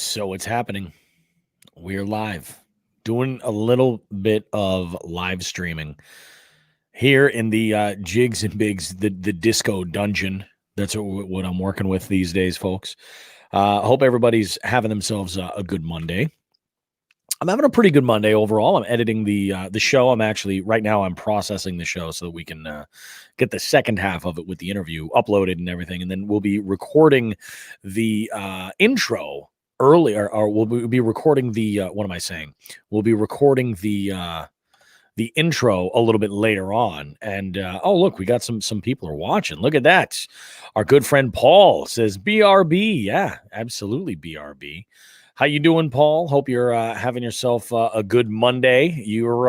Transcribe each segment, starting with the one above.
So it's happening. We're live, doing a little bit of live streaming here in the Jigs and Bigs, the disco dungeon. That's what I'm working with these days, folks. Hope everybody's having themselves a good Monday. I'm having a pretty good Monday overall. I'm editing the show. I'm actually right now. I'm processing the show so that we can get the second half of it with the interview uploaded and everything, and then we'll be recording the intro earlier, or we'll be recording the what am I saying? We'll be recording the intro a little bit later on. And oh, look, we got some people are watching. Look at that. Our good friend Paul says BRB. Yeah, absolutely BRB. How you doing, Paul? Hope you're having yourself a good Monday. You've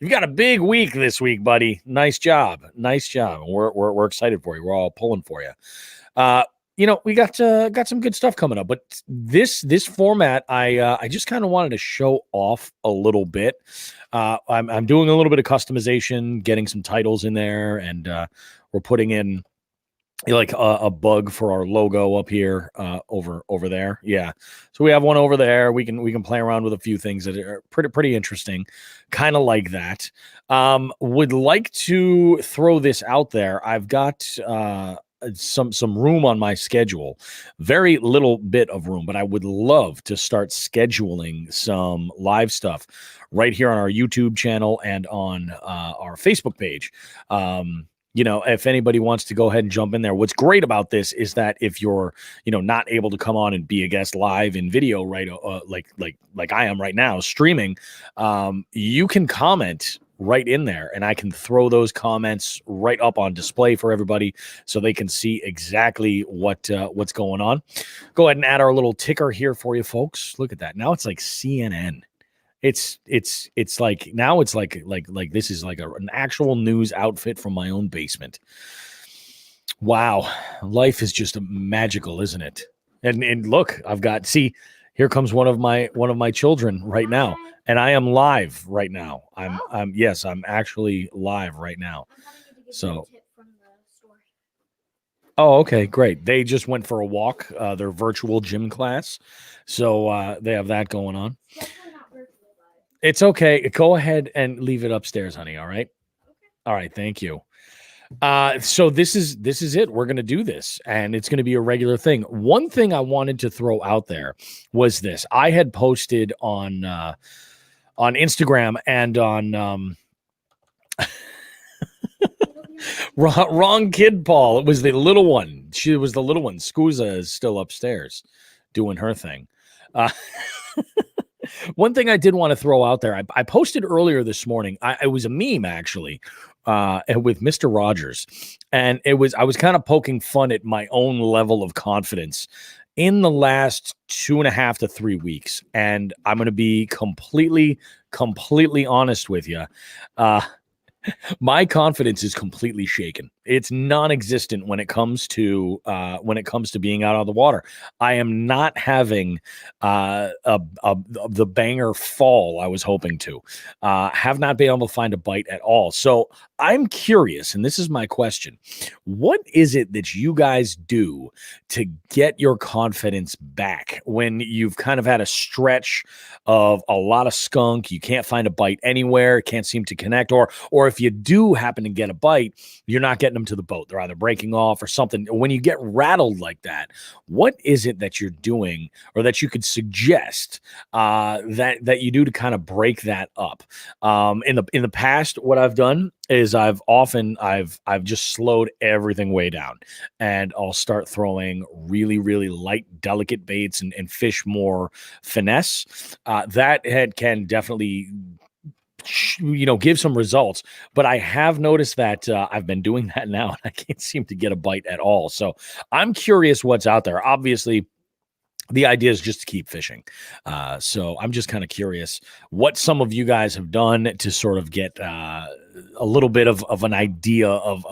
got a big week this week, buddy. Nice job. Nice job. We're excited for you. We're all pulling for you. We got some good stuff coming up, but this format, I just kind of wanted to show off a little bit. I'm doing a little bit of customization, getting some titles in there, and we're putting in like a bug for our logo up here over there. Yeah, so we have one over there. We can play around with a few things that are pretty interesting, kind of like that. Would like to throw this out there. I've got some room on my schedule, very little bit of room, but I would love to start scheduling some live stuff right here on our YouTube channel and on our Facebook page. If anybody wants to go ahead and jump in there, what's great about this is that if you're, not able to come on and be a guest live in video, right, like I am right now streaming, you can comment right in there, and I can throw those comments right up on display for everybody so they can see exactly what's going on. Go ahead and add our little ticker here for you folks. Look at that. Now it's like CNN. It's like now it's like this is like an actual news outfit from my own basement. Wow, life is just magical, isn't it? And look, here comes one of my children right now, and I am live right now. I'm actually live right now. So, oh, okay, great. They just went for a walk, their virtual gym class, so they have that going on. It's okay. Go ahead and leave it upstairs, honey. All right. All right. Thank you. So this is it. We're going to do this, and it's going to be a regular thing. One thing I wanted to throw out there was this. I had posted on Instagram and on wrong kid, Paul. It was the little one. She was the little one. Scusa is still upstairs doing her thing. One thing I did want to throw out there, I posted earlier this morning. It was a meme actually, with Mr. Rogers, and I was kind of poking fun at my own level of confidence in the last 2.5 to 3 weeks, and I'm going to be completely honest with you. My confidence is completely shaken. It's non-existent when it comes to being out on the water. I am not having the banger fall I was hoping to. Have not been able to find a bite at all. So I'm curious, and this is my question: what is it that you guys do to get your confidence back when you've kind of had a stretch of a lot of skunk? You can't find a bite anywhere, can't seem to connect, or if you do happen to get a bite, you're not getting them to the boat. They're either breaking off or something. When you get rattled like that, what is it that you're doing, or that you could suggest that you do to kind of break that up? In the past, what I've done is I've just slowed everything way down, and I'll start throwing really, really light, delicate baits and fish more finesse. That can definitely give some results, but I have noticed that I've been doing that now, and I can't seem to get a bite at all. So I'm curious what's out there. Obviously, the idea is just to keep fishing. So I'm just kind of curious what some of you guys have done to sort of get a little bit of an idea of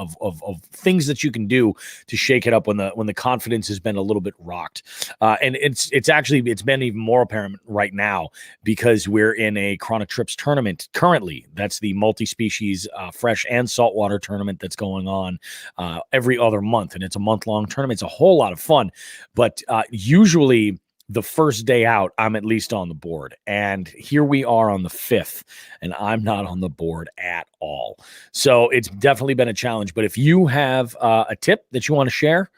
things that you can do to shake it up when the confidence has been a little bit rocked. And it's been even more apparent right now because we're in a Chronic Trips tournament currently. That's the multi-species fresh and saltwater tournament that's going on every other month, and it's a month-long tournament. It's a whole lot of fun, but usually the first day out, I'm at least on the board. And here we are on the 5th, and I'm not on the board at all. So it's definitely been a challenge. But if you have a tip that you want to share,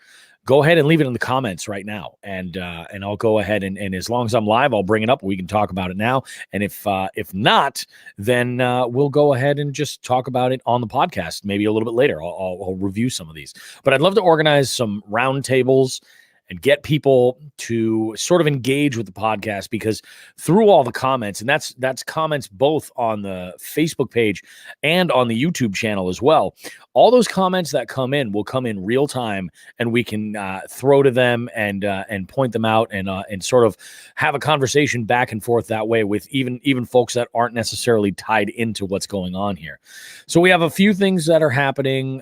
go ahead and leave it in the comments right now. And I'll go ahead and as long as I'm live, I'll bring it up. We can talk about it now. And if not, then we'll go ahead and just talk about it on the podcast, maybe a little bit later. I'll review some of these. But I'd love to organize some roundtables and get people to sort of engage with the podcast, because through all the comments, and that's comments both on the Facebook page and on the YouTube channel as well. All those comments that come in will come in real time, and we can throw to them and point them out and sort of have a conversation back and forth that way with even folks that aren't necessarily tied into what's going on here. So we have a few things that are happening.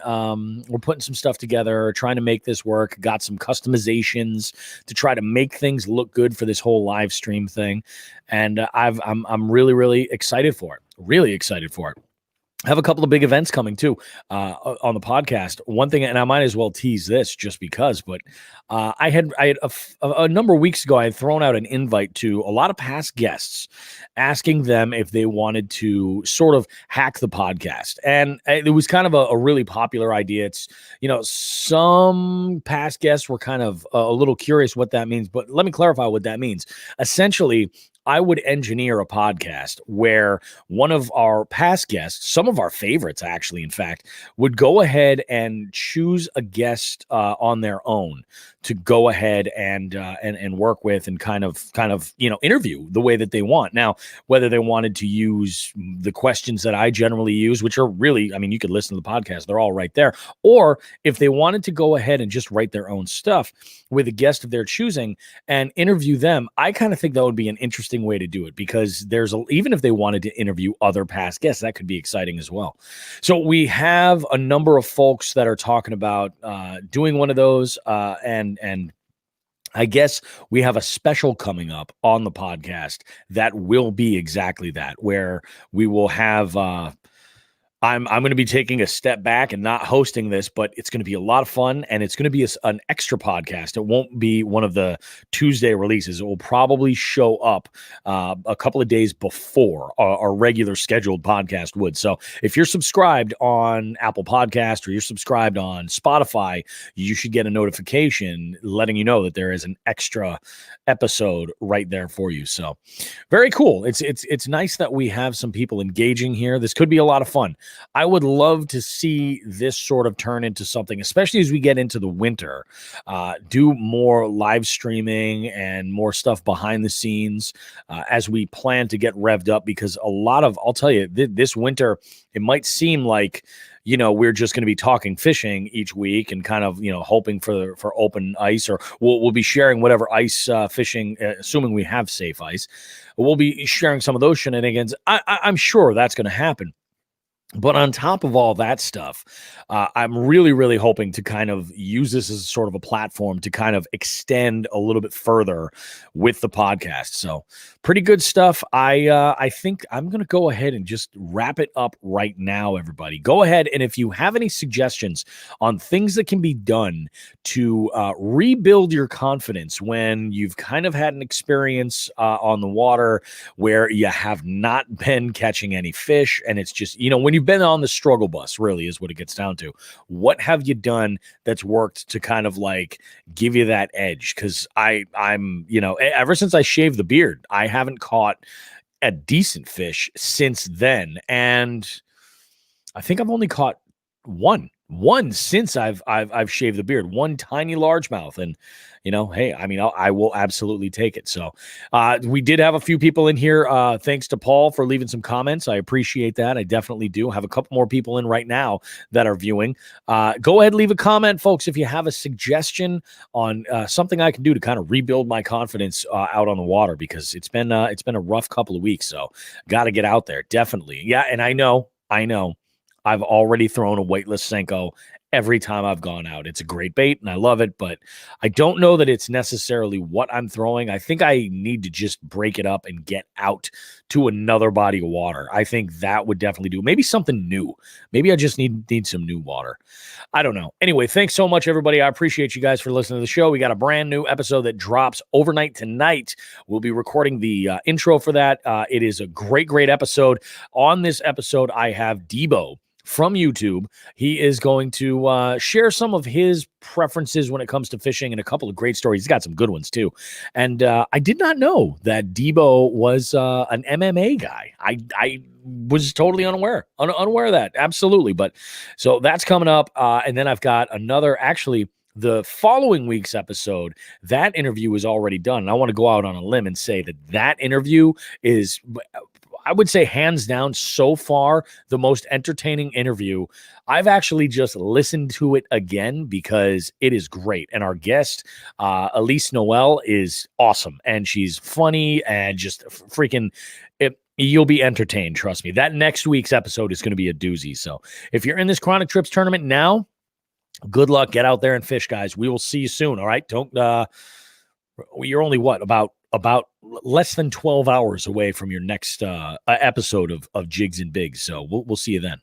We're putting some stuff together, trying to make this work. Got some customization to try to make things look good for this whole live stream thing, and I'm really excited for it. Really excited for it. I have a couple of big events coming too on the podcast. One thing, and I might as well tease this just because, but I had a number of weeks ago, I had thrown out an invite to a lot of past guests, asking them if they wanted to sort of hack the podcast. And it was kind of a really popular idea. It's, some past guests were kind of a little curious what that means, but let me clarify what that means. Essentially, I would engineer a podcast where one of our past guests, some of our favorites actually, in fact, would go ahead and choose a guest on their own to go ahead and work with and kind of interview the way that they want. Now, whether they wanted to use the questions that I generally use, which are really, you could listen to the podcast, they're all right there, or if they wanted to go ahead and just write their own stuff with a guest of their choosing and interview them, I kind of think that would be an interesting way to do it, because even if they wanted to interview other past guests, that could be exciting as well. So we have a number of folks that are talking about doing one of those, and I guess we have a special coming up on the podcast that will be exactly that, where we will have I'm going to be taking a step back and not hosting this, but it's going to be a lot of fun, and it's going to be an extra podcast. It won't be one of the Tuesday releases. It will probably show up a couple of days before our regular scheduled podcast would. So if you're subscribed on Apple Podcast or you're subscribed on Spotify, you should get a notification letting you know that there is an extra episode right there for you. So very cool. It's nice that we have some people engaging here. This could be a lot of fun. I would love to see this sort of turn into something, especially as we get into the winter, do more live streaming and more stuff behind the scenes as we plan to get revved up, because I'll tell you, this winter, it might seem like, we're just going to be talking fishing each week and kind of, hoping for open ice, or we'll be sharing whatever ice fishing, assuming we have safe ice. We'll be sharing some of those shenanigans. I'm sure that's going to happen. But on top of all that stuff, I'm really hoping to kind of use this as sort of a platform to kind of extend a little bit further with the podcast. So pretty good stuff. I think I'm going to go ahead and just wrap it up right now, everybody. Go ahead, and if you have any suggestions on things that can be done to rebuild your confidence when you've kind of had an experience on the water where you have not been catching any fish, and it's just, when you've been on the struggle bus, really is what it gets down to. What have you done that's worked to kind of like give you that edge? Because I'm ever since I shaved the beard, I haven't caught a decent fish since then, and I think I've only caught one since I've shaved the beard, one tiny largemouth, and hey, I will absolutely take it. So we did have a few people in here. Thanks to Paul for leaving some comments. I appreciate that. I definitely do. Have a couple more people in right now that are viewing. Go ahead, leave a comment, folks, if you have a suggestion on something I can do to kind of rebuild my confidence out on the water, because it's been a rough couple of weeks. So got to get out there, definitely. Yeah, and I know I've already thrown a weightless Senko every time I've gone out. It's a great bait and I love it, but I don't know that it's necessarily what I'm throwing. I think I need to just break it up and get out to another body of water. I think that would definitely do. Maybe something new. Maybe I just need some new water. I don't know. Anyway, thanks so much, everybody. I appreciate you guys for listening to the show. We got a brand new episode that drops overnight tonight. We'll be recording the intro for that. It is a great episode. On this episode, I have Debo from YouTube. He is going to share some of his preferences when it comes to fishing and a couple of great stories. He's got some good ones too. And I did not know that Debo was an MMA guy. I was totally unaware of that. Absolutely. But so that's coming up. And then I've got another, actually, the following week's episode, that interview is already done. And I want to go out on a limb and say that interview is, I would say, hands down, so far, the most entertaining interview. I've actually just listened to it again because it is great. And our guest, Elise Noel, is awesome. And she's funny and just freaking you'll be entertained. Trust me. That next week's episode is going to be a doozy. So if you're in this Chronic Trips tournament now, good luck. Get out there and fish, guys. We will see you soon. All right. Don't, you're only about less than 12 hours away from your next episode of Jigs and Bigs. So we'll see you then.